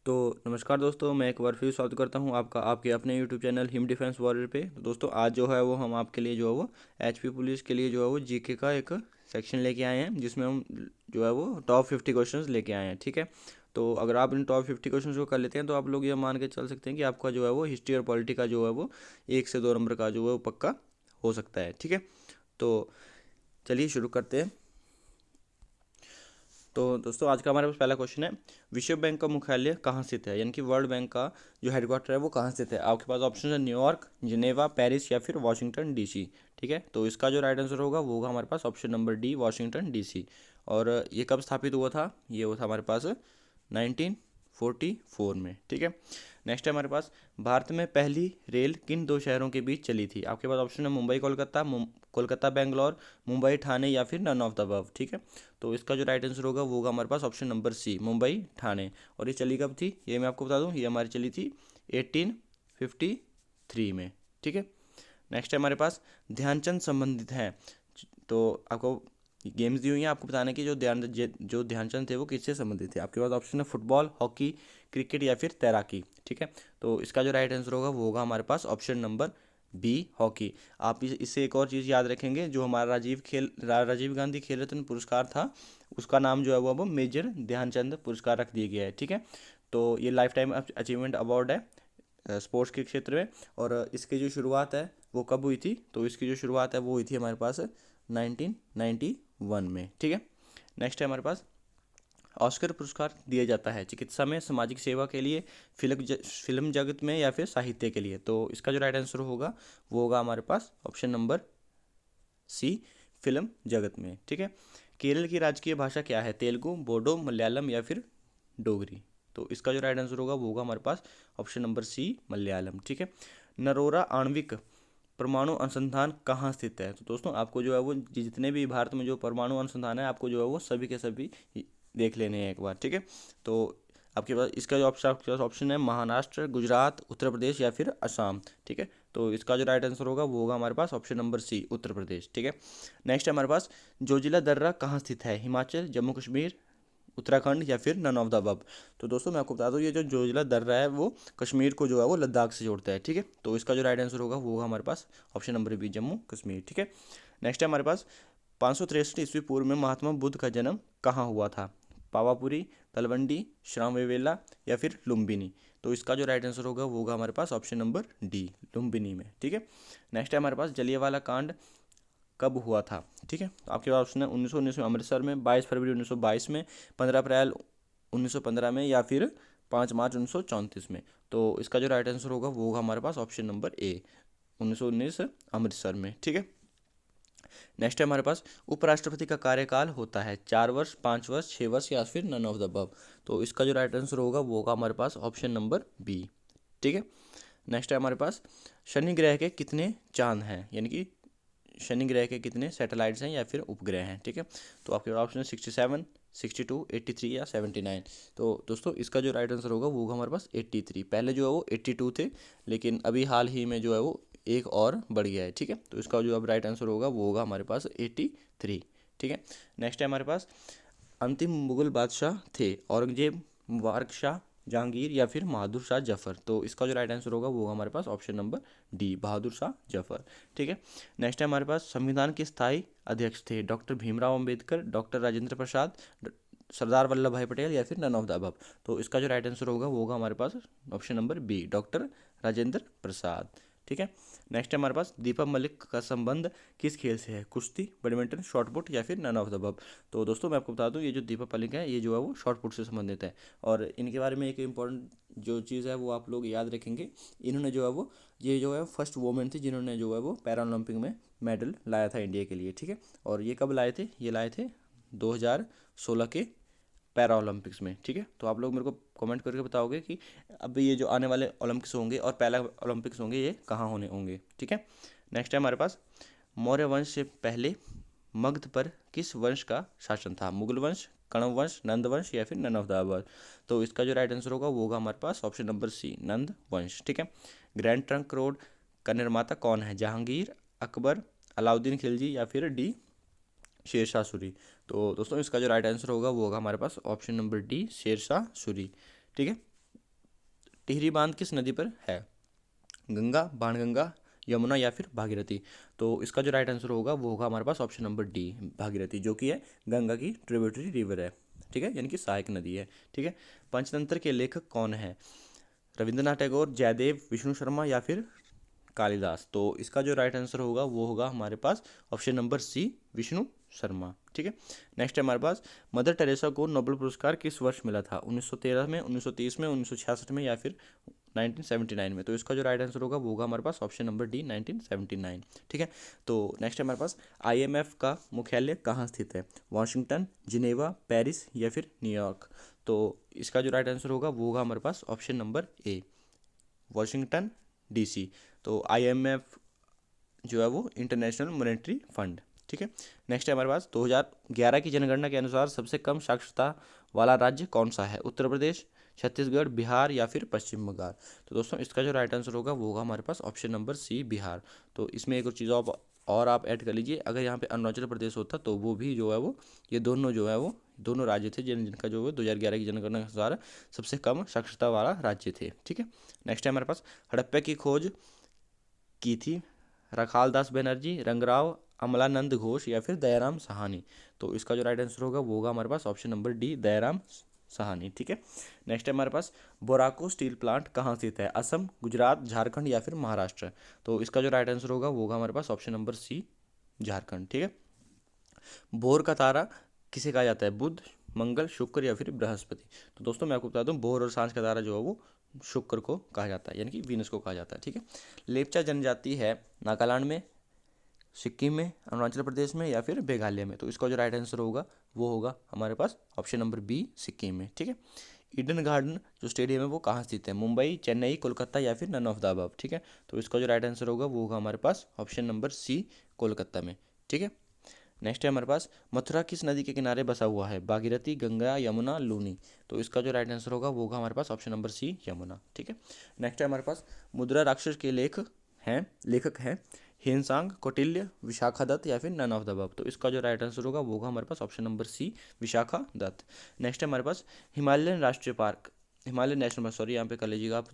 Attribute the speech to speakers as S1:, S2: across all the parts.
S1: तो नमस्कार दोस्तों, मैं एक बार फिर स्वागत करता हूं आपका आपके अपने YouTube channel him defence warrior पे। तो दोस्तों आज जो है वो हम आपके लिए जो है वो एचपी पुलिस के लिए जो है वो जीके का एक सेक्शन लेके आए हैं, जिसमें हम जो है वो टॉप 50 क्वेश्चंस लेके आए हैं। ठीक है, तो अगर आप इन टॉप 50 क्वेश्चंस को कर लेते हैं तो आप लोग ये मान के चल सकते हैं कि आपका जो है वो हिस्ट्री और पॉलिटी का जो है वो 1 से 2 नंबर का जो है वो पक्का हो सकता है। ठीक है, तो चलिए शुरू करते हैं। तो दोस्तों आज का हमारे पास पहला क्वेश्चन है, विश्व बैंक का मुख्यालय कहाँ स्थित है, यानी कि वर्ल्ड बैंक का जो हेडक्वार्टर है वो कहाँ स्थित है। आपके पास ऑप्शन है न्यूयॉर्क, जिनेवा, पेरिस या फिर वॉशिंगटन डीसी। ठीक है, तो इसका जो राइट आंसर होगा वो होगा हमारे पास option number D, Washington DC. और ये कब स्थापित हुआ था, ये हुआ था हमारे पास 1944 में। ठीक है, नेक्स्ट है हमारे पास, भारत में पहली रेल किन दो शहरों के बीच चली थी। आपके पास ऑप्शन है मुंबई कोलकाता, कोलकाता बेंगलोर, मुंबई ठाणे या फिर नन ऑफ द अबव। ठीक है, तो इसका जो राइट आंसर होगा वो होगा हमारे पास option number C, Mumbai Thane. और ये चली कब थी, ये मैं आपको बता दूं, ये हमारी चली थी 1853 में। ठीक है, नेक्स्ट है हमारे पास, ध्यानचंद संबंधित हैं। तो आपको गेम्स दी हुई हैं, आपको बताना कि जो ध्यानचंद थे वो किससे संबंधित थे। आपके पास ऑप्शन है फुटबॉल, हॉकी, क्रिकेट या फिर तैराकी। ठीक है, तो इसका जो राइट आंसर होगा वो होगा हमारे पास ऑप्शन नंबर बी, हॉकी। आप इससे एक और चीज़ याद रखेंगे, जो हमारा राजीव गांधी खेल रत्न पुरस्कार था, उसका नाम जो है वो अब मेजर ध्यानचंद पुरस्कार रख दिया गया है। ठीक है, तो ये लाइफ टाइम अचीवमेंट अवार्ड है स्पोर्ट्स के क्षेत्र में। और इसकी जो शुरुआत है वो कब हुई थी, तो इसकी जो शुरुआत है वो हुई थी हमारे पास 1991 में। ठीक है, नेक्स्ट है हमारे पास, ऑस्कर पुरस्कार दिया जाता है चिकित्सा में, सामाजिक सेवा के लिए, फिल्म जगत में या फिर साहित्य के लिए। तो इसका जो राइट आंसर होगा वो होगा हमारे पास ऑप्शन नंबर सी, फिल्म जगत में। ठीक है, केरल की राजकीय भाषा क्या है, तेलुगु, बोडो, मलयालम या फिर डोगरी। तो इसका जो राइट आंसर होगा वो होगा हमारे पास ऑप्शन नंबर सी, मलयालम। ठीक है, नरोरा आणविक परमाणु अनुसंधान कहाँ स्थित है। तो दोस्तों आपको जो है वो जितने भी भारत में जो परमाणु अनुसंधान है, आपको जो है वो सभी के सभी देख लेने हैं एक बार। ठीक है, तो आपके पास इसका जो आपके पास ऑप्शन है महाराष्ट्र, गुजरात, उत्तर प्रदेश या फिर असम। ठीक है, तो इसका जो राइट आंसर होगा वो होगा हमारे पास ऑप्शन नंबर सी, उत्तर प्रदेश। ठीक है, नेक्स्ट है हमारे पास, जोजिला दर्रा कहाँ स्थित है, हिमाचल, जम्मू कश्मीर, उत्तराखंड या फिर नन ऑफ द अबव। तो दोस्तों मैं आपको बता दूं, ये जो जोजिला दर्रा है वो कश्मीर को जो है वो लद्दाख से जोड़ता है। ठीक है, तो इसका जो राइट आंसर होगा वो होगा हमारे पास option number B, Jammu Kashmir. ठीक है, नेक्स्ट है हमारे पास, 563 ईस्वी पूर्व में महात्मा बुद्ध का जन्म कहाँ हुआ था, पावापुरी, तलवंडी, श्रावणबेला या फिर लुम्बिनी। तो इसका जो राइट आंसर होगा वो होगा हमारे पास ऑप्शन नंबर डी, लुम्बिनी में। ठीक है, नेक्स्ट है हमारे पास, जलियांवाला कांड कब हुआ था। ठीक है, तो आपके पास ऑप्शन है 1919 में अमृतसर में, 22 फरवरी 1922 में, 15 अप्रैल 1915 में या फिर 5 मार्च 1934 में। तो इसका जो राइट आंसर होगा वो होगा हमारे पास ऑप्शन नंबर ए, 1919 अमृतसर में। ठीक है, नेक्स्ट है हमारे पास, उपराष्ट्रपति का कार्यकाल होता है 4 वर्ष, 5 वर्ष, 6 वर्ष या फिर नन ऑफ द अबव। तो इसका जो राइट आंसर होगा वो होगा हमारे पास ऑप्शन नंबर बी। ठीक है, नेक्स्ट है हमारे पास, शनि ग्रह के कितने चांद हैं, यानी कि शनि ग्रह के कितने सैटेलाइट्स हैं या फिर उपग्रह हैं। ठीक है, तो आपके ऑप्शन है 67, 62, 83 या 79। तो दोस्तों इसका जो राइट आंसर होगा वो होगा हमारे पास 83। पहले जो है वो 82 थे, लेकिन अभी हाल ही में जो है वो एक और बढ़ गया है। ठीक है, तो इसका जो अब राइट आंसर होगा वो होगा हमारे पास 83। ठीक है, नेक्स्ट है हमारे पास, अंतिम मुगल बादशाह थे औरंगजेब, मुबारक शाह, जहांगीर या फिर बहादुर शाह जफर। तो इसका जो राइट आंसर होगा वो होगा हमारे पास option number D, Bahadur Shah Zafar. ठीक है, नेक्स्ट है हमारे पास, संविधान के स्थायी अध्यक्ष थे डॉक्टर भीमराव अंबेडकर, डॉक्टर राजेंद्र प्रसाद, सरदार वल्लभ भाई पटेल या फिर नन ऑफ द अबव। तो इसका जो राइट आंसर होगा वो होगा हमारे पास option number B, doctor Rajendra Prasad. ठीक है, नेक्स्ट है हमारे पास, दीपक मलिक का संबंध किस खेल से है, कुश्ती, बैडमिंटन, शॉटपुट या फिर नन ऑफ द अबव। तो दोस्तों मैं आपको बता दूं, ये जो दीपक मलिक है ये जो है वो शॉटपुट से संबंधित है। और इनके बारे में एक इंपॉर्टेंट जो चीज़ है वो आप लोग याद रखेंगे, इन्होंने जो है वो ये जो है फर्स्ट वोमेन थी जिन्होंने जो है वो पैरालंपिक में मेडल लाया था इंडिया के लिए। ठीक है, और ये कब लाए थे, ये लाए थे 2016 के पैरा ओलंपिक्स में। ठीक है, तो आप लोग मेरे को कमेंट करके बताओगे कि अब ये जो आने वाले ओलंपिक्स होंगे और पैरा ओलंपिक्स होंगे ये कहाँ होने होंगे। ठीक है, नेक्स्ट है हमारे पास, मौर्य वंश से पहले मगध पर किस वंश का शासन था, मुगल वंश, कण्व वंश, नंद वंश या फिर नन ऑफ द अबव। तो इसका जो राइट आंसर होगा वो होगा हमारे पास ऑप्शन नंबर सी, नंद वंश। ठीक है, ग्रैंड ट्रंक रोड का निर्माता कौन है, जहांगीर, अकबर, अलाउद्दीन खिलजी या फिर डी, शेरशाह सूरी। तो दोस्तों इसका जो राइट आंसर होगा वो होगा हमारे पास option number D, Sher Shah Suri. ठीक है, टिहरी बांध किस नदी पर है? गंगा, बाणगंगा, यमुना या फिर भागीरथी? तो इसका जो राइट आंसर होगा वो होगा हमारे पास ऑप्शन नंबर डी, भागीरथी, जो कि है गंगा की ट्रिब्यूटरी रिवर है, ठीक है, यानी कि सहायक नदी है, ठीक है। पंचतंत्र के लेखक कौन है? रविंद्रनाथ टैगोर, जयदेव, विष्णु शर्मा या फिर कालिदास? तो इसका जो राइट आंसर होगा वो होगा हमारे पास option number C, Vishnu Sharma, ठीक है। नेक्स्ट है हमारे पास, मदर टेरेसा को नोबेल पुरस्कार किस वर्ष मिला था? 1913 में, 1930 में, 1966 में या फिर 1979 में? तो इसका जो राइट आंसर होगा वो होगा हमारे पास ऑप्शन नंबर डी, 1979, ठीक है। तो नेक्स्ट है हमारे पास, आईएमएफ का मुख्यालय कहाँ स्थित है? वॉशिंगटन, जिनेवा, पेरिस या फिर न्यूयॉर्क? तो इसका जो राइट आंसर होगा वो होगा हमारे पास option number A, Washington DC. तो आईएमएफ जो है वो इंटरनेशनल मॉनेटरी फंड, ठीक है। नेक्स्ट है हमारे पास, 2011 की जनगणना के अनुसार सबसे कम साक्षरता वाला राज्य कौन सा है? उत्तर प्रदेश, छत्तीसगढ़, बिहार या फिर पश्चिम बंगाल? तो दोस्तों इसका जो राइट आंसर होगा वो होगा हमारे पास ऑप्शन नंबर सी, बिहार। तो इसमें एक और चीज़ और आप ऐड कर लीजिए, अगर यहाँ पे अरुणाचल प्रदेश होता तो वो भी जो है वो, ये दोनों जो है वो दोनों राज्य थे जिनका जो है 2011 की जनगणना के अनुसार सबसे कम साक्षरता वाला राज्य थे, ठीक है। नेक्स्ट है हमारे पास, हड़प्पा की खोज की थी रखाल दास बनर्जी, रंगराव अमलानंद घोष या फिर दयाराम साहनी? तो इसका जो राइट आंसर होगा वो होगा हमारे पास option number D, Dayaram Sahni, ठीक है। नेक्स्ट है हमारे पास, बोराको स्टील प्लांट कहाँ स्थित है? असम, गुजरात, झारखंड या फिर महाराष्ट्र? तो इसका जो राइट आंसर होगा वो होगा हमारे पास ऑप्शन नंबर सी, झारखंड, ठीक है। भोर का तारा किसे कहा जाता है? बुध, मंगल, शुक्र या फिर बृहस्पति? तो दोस्तों मैं आपको बता दूं, भोर और सांझ का तारा जो है वो शुक्र को कहा जाता है, यानी कि वीनस को कहा जाता है, ठीक है। लेपचा जनजाति है नागालैंड में, सिक्किम में, अरुणाचल प्रदेश में या फिर मेघालय में? तो इसका जो राइट आंसर होगा वो होगा हमारे पास ऑप्शन नंबर बी, सिक्किम में, ठीक है। ईडन गार्डन जो स्टेडियम है वो कहाँ स्थित है? मुंबई, चेन्नई, कोलकाता या फिर नन ऑफ द अबव? ठीक है। तो इसका जो राइट आंसर होगा वो होगा हमारे पास ऑप्शन नंबर सी, कोलकाता में, ठीक है। नेक्स्ट है हमारे पास, मथुरा किस नदी के किनारे बसा हुआ है? भागीरथी, गंगा, यमुना, लूनी? तो इसका जो राइट आंसर होगा वो होगा हमारे पास ऑप्शन नंबर सी, यमुना, ठीक है। नेक्स्ट है हमारे पास, मुद्रा राक्षस के लेखक हैं हिंसांग, कौटिल्य, विशाखा दत्त या फिर नन ऑफ द अबव? तो इसका जो राइट आंसर होगा वो होगा हमारे पास option number C, Vishakha Datta. Next है हमारे पास, हिमालयन नेशनल पार्क, सॉरी यहाँ पे कर लीजिएगा आप,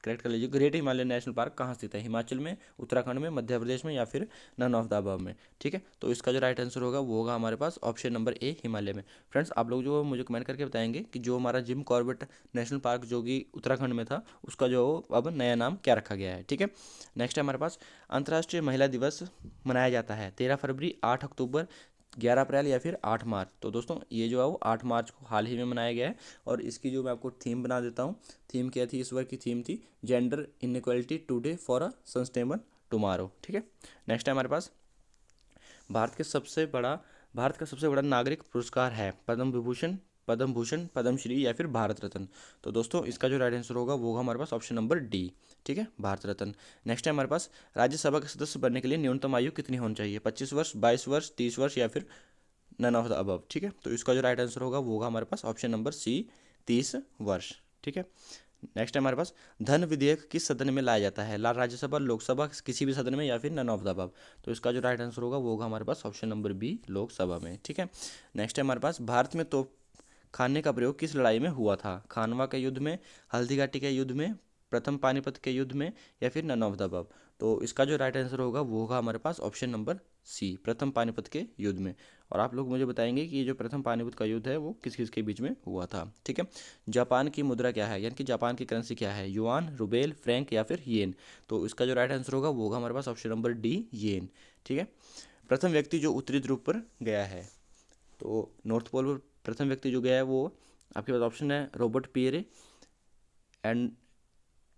S1: करेक्ट कर लीजिए, ग्रेट हिमालयन नेशनल पार्क कहाँ स्थित है? हिमाचल में, उत्तराखंड में, मध्य प्रदेश में या फिर नन ऑफ द अबव में? ठीक है। तो इसका जो राइट आंसर होगा वो होगा हमारे पास ऑप्शन नंबर ए, हिमालय में। फ्रेंड्स आप लोग जो मुझे कमेंट करके बताएंगे कि जो हमारा जिम कॉर्बेट नेशनल पार्क जो कि उत्तराखंड में था उसका जो अब नया नाम क्या रखा गया है, ठीक है। नेक्स्ट है हमारे पास, अंतर्राष्ट्रीय महिला दिवस मनाया जाता है 13 फरवरी, 8 अक्टूबर, 11 अप्रैल या फिर 8 मार्च? तो दोस्तों ये जो है वो 8 मार्च को हाल ही में मनाया गया है। और इसकी जो मैं आपको थीम बना देता हूँ, थीम क्या थी इस बार की? थीम थी gender inequality today for a sustainable tomorrow, ठीक है। नेक्स्ट है हमारे पास, भारत का सबसे बड़ा नागरिक पुरस्कार है पद्म भूषण, पद्मश्री या फिर भारत रत्न? तो दोस्तों इसका जो राइट आंसर होगा वो होगा हमारे पास ऑप्शन नंबर डी, ठीक है, भारत रत्न। नेक्स्ट है हमारे पास, राज्यसभा के सदस्य बनने के लिए न्यूनतम आयु कितनी होनी चाहिए? 25 वर्ष, 22 वर्ष, 30 वर्ष या फिर नन ऑफ द अबव? ठीक है। तो इसका जो राइट आंसर होगा वो होगा हमारे पास ऑप्शन नंबर सी, 30 वर्ष, ठीक है। नेक्स्ट है हमारे पास, धन विधेयक किस सदन में लाया जाता है? राज्यसभा, लोकसभा, किसी भी सदन में या फिर नन ऑफ द अबव? तो इसका जो राइट आंसर होगा वो होगा हमारे पास ऑप्शन नंबर बी, लोकसभा में, ठीक है। नेक्स्ट है हमारे पास, भारत में तोप खाने का प्रयोग किस लड़ाई में हुआ था? खानवा के युद्ध में, हल्दी घाटी के युद्ध में, प्रथम पानीपत के युद्ध में या फिर नन ऑफ द अबव? तो इसका जो राइट आंसर होगा वो होगा हमारे पास ऑप्शन नंबर सी, प्रथम पानीपत के युद्ध में। और आप लोग मुझे बताएंगे कि ये जो प्रथम पानीपत का युद्ध है वो किस किस के बीच में हुआ था, ठीक है। जापान की मुद्रा क्या है, यानी कि जापान की करेंसी क्या है? युआन, रुबेल, फ्रैंक या फिर येन? तो इसका जो राइट आंसर होगा वो होगा हमारे पास ऑप्शन नंबर डी, येन, ठीक है। प्रथम व्यक्ति जो उत्तरी ध्रुव पर गया है, तो नॉर्थ पोल पर प्रथम व्यक्ति जो गया है वो आपके पास ऑप्शन है Robert Pierre, and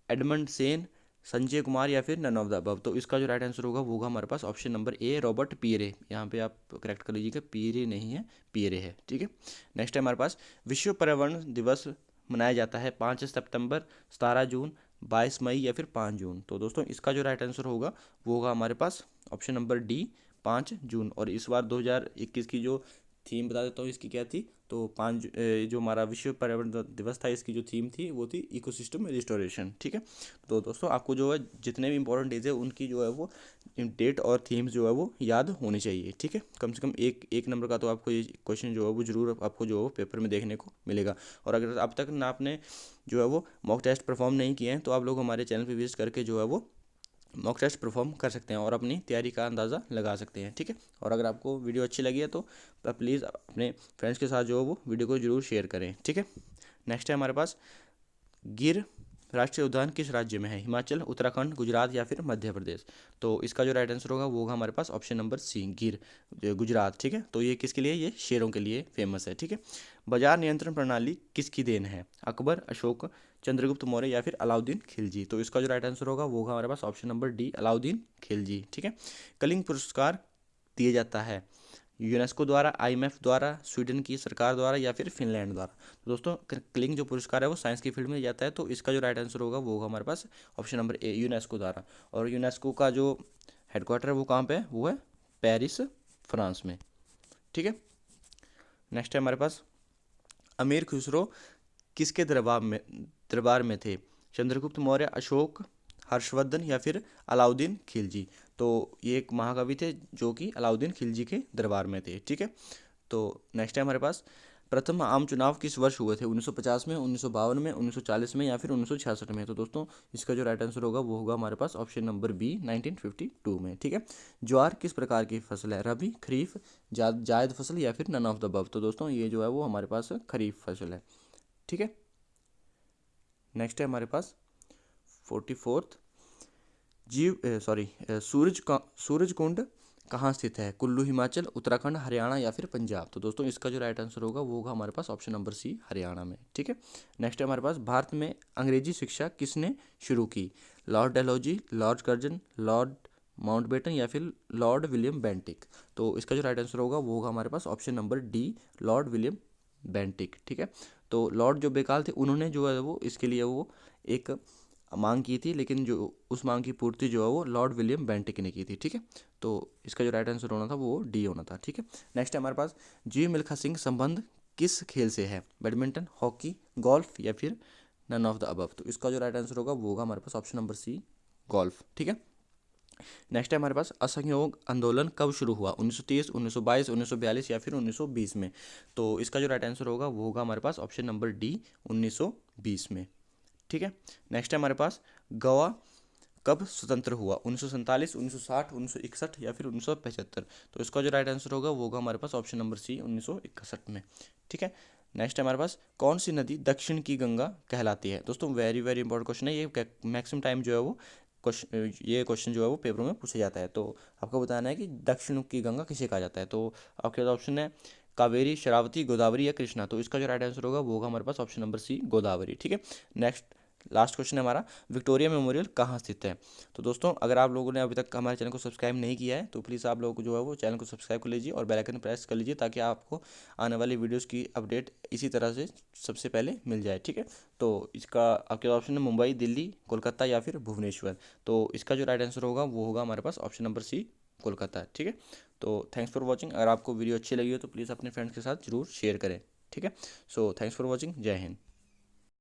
S1: Edmund Sen, Sanjay Kumar या फिर नन ऑफ द अबव? तो इसका जो राइट आंसर होगा वो होगा हमारे पास option number A, Robert Pierre. यहाँ पे आप करेक्ट कर लीजिएगा, पियरे नहीं है, पियरे है, ठीक है। नेक्स्ट है हमारे पास, विश्व पर्यावरण दिवस मनाया जाता है 5 सितंबर, 17 जून, 22 मई या फिर 5 जून? तो दोस्तों इसका जो राइट आंसर होगा वो होगा हमारे पास ऑप्शन नंबर डी, 5 जून। और इस बार 2021 की जो थीम बता देता हूँ इसकी क्या थी, तो जो हमारा विश्व पर्यावरण दिवस था, इसकी जो थीम थी वो थी इकोसिस्टम रिस्टोरेशन। ठीक है, तो दोस्तों आपको जो है जितने भी इंपॉर्टेंट डेज है उनकी जो है वो डेट और थीम्स जो है वो याद होनी चाहिए। ठीक है, कम से कम एक नंबर का तो आपको ये क्वेश्चन जो है वो जरूर आपको जो है वो पेपर में देखने को मिलेगा। और अगर अब तक ना आपने जो है वो मॉक टेस्ट परफॉर्म नहीं किए हैं तो आप लोग हमारे चैनल पर विजिट करके जो है वो मॉक टेस्ट परफॉर्म कर सकते हैं और अपनी तैयारी का अंदाज़ा लगा सकते हैं। ठीक है, और अगर आपको वीडियो अच्छी लगी है तो प्लीज़ अपने फ्रेंड्स के साथ जो है वो वीडियो को जरूर शेयर करें। ठीक है, नेक्स्ट है हमारे पास गिर राष्ट्रीय उद्यान किस राज्य में है? हिमाचल, उत्तराखंड, गुजरात या फिर मध्य प्रदेश? तो इसका जो राइट आंसर होगा वो होगा हमारे पास ऑप्शन नंबर सी, गिर, गुजरात। ठीक है, तो ये किसके लिए? ये शेरों के लिए फेमस है। ठीक है, बाजार नियंत्रण प्रणाली किसकी देन है? अकबर, अशोक, चंद्रगुप्त मौर्य या फिर अलाउद्दीन खिलजी? तो इसका जो राइट आंसर होगा वो होगा हमारे पास option number D, Alauddin Khilji. ठीक है, कलिंग पुरस्कार दिया जाता है यूनेस्को द्वारा, आईएमएफ द्वारा, स्वीडन की सरकार द्वारा या फिर फिनलैंड द्वारा? तो दोस्तों क्लिंग जो पुरस्कार है वो साइंस की फील्ड में जाता है, तो इसका जो राइट आंसर होगा वो होगा हमारे पास ऑप्शन नंबर ए, यूनेस्को द्वारा। और यूनेस्को का जो हेडक्वार्टर है वो कहाँ पे है? वो है पेरिस, फ्रांस में। ठीक है, नेक्स्ट है हमारे पास अमीर खुसरो किसके दरबार में थे? चंद्रगुप्त मौर्य, अशोक, हर्षवर्धन या फिर अलाउद्दीन खिलजी? तो ये एक महाकवि थे जो कि अलाउद्दीन खिलजी के दरबार में थे। ठीक है, तो नेक्स्ट है हमारे पास प्रथम आम चुनाव किस वर्ष हुए थे? 1950 में, 1952 में, 1940 में या फिर 1966 में? तो दोस्तों इसका जो राइट आंसर होगा वो होगा हमारे पास ऑप्शन नंबर बी, 1952 में। ठीक है, ज्वार किस प्रकार की फसल है? रबी, खरीफ, जायद फसल या फिर नन ऑफ द अबव? तो दोस्तों ये जो है वो हमारे पास खरीफ फसल है। ठीक है, नेक्स्ट है हमारे पास 44th सूरज कुंड कहाँ स्थित है? कुल्लू, हिमाचल, उत्तराखंड, हरियाणा या फिर पंजाब? तो दोस्तों इसका जो राइट आंसर होगा वो होगा हमारे पास ऑप्शन नंबर सी, हरियाणा में। ठीक है, नेक्स्ट है हमारे पास भारत में अंग्रेजी शिक्षा किसने शुरू की? Lord Dalhousie, Lord Curzon, Lord Mountbatten या फिर लॉर्ड विलियम बेंटिक? तो इसका जो राइट आंसर होगा वो होगा हमारे पास option number D, lord William Bentinck. ठीक है, तो लॉर्ड जो बेकाल थे उन्होंने जो है वो इसके लिए वो एक मांग की थी, लेकिन जो उस मांग की पूर्ति जो है वो लॉर्ड विलियम बेंटिक ने की थी। ठीक है, तो इसका जो राइट आंसर होना था वो डी होना था। ठीक है, नेक्स्ट है हमारे पास जीव मिल्खा सिंह संबंध किस खेल से है? बैडमिंटन, हॉकी, गोल्फ या फिर नन ऑफ द अबव? तो इसका जो राइट आंसर होगा वो होगा हमारे पास ऑप्शन नंबर सी, गोल्फ। ठीक है, नेक्स्ट है हमारे पास असहयोग आंदोलन कब शुरू हुआ? 1930, 1922, 1942 या फिर 1920 में? तो इसका जो राइट आंसर होगा वो होगा हमारे पास ऑप्शन नंबर डी, 1920 में। ठीक है, नेक्स्ट है हमारे पास गोवा कब स्वतंत्र हुआ? 1947, 1960, 1961 या फिर 1975? तो इसका जो राइट आंसर होगा वो होगा हमारे पास ऑप्शन नंबर सी, 1961 में। ठीक है, नेक्स्ट है हमारे पास कौन सी नदी दक्षिण की गंगा कहलाती है? दोस्तों वेरी वेरी इंपॉर्टेंट क्वेश्चन है ये, मैक्सिमम टाइम जो है वो क्वेश्चन जो है वो पेपर में पूछा जाता है। तो आपको बताना है कि दक्षिण की गंगा किसे कहा जाता है। तो आपके पास ऑप्शन है कावेरी, शरावती, गोदावरी या कृष्णा? तो इसका जो राइट आंसर होगा वो होगा हमारे पास ऑप्शन नंबर सी, गोदावरी। ठीक है, नेक्स्ट लास्ट क्वेश्चन है हमारा विक्टोरिया मेमोरियल कहाँ स्थित है? तो दोस्तों अगर आप लोगों ने अभी तक हमारे चैनल को सब्सक्राइब नहीं किया है तो प्लीज़ आप लोगों को जो है वो चैनल को सब्सक्राइब कर लीजिए और बेल आइकन प्रेस कर लीजिए ताकि आपको आने वाली वीडियोस की अपडेट इसी तरह से सबसे पहले मिल जाए। ठीक है, तो इसका आपके ऑप्शन है मुंबई, दिल्ली, कोलकाता या फिर भुवनेश्वर? तो इसका जो राइट आंसर होगा वो होगा हमारे पास ऑप्शन नंबर सी, कोलकाता। ठीक है, तो थैंक्स फॉर वॉचिंग। अगर आपको वीडियो अच्छी लगी हो तो प्लीज़ अपने फ्रेंड्स के साथ जरूर शेयर करें। ठीक है, सो थैंक्स फॉर वॉचिंग, जय हिंद।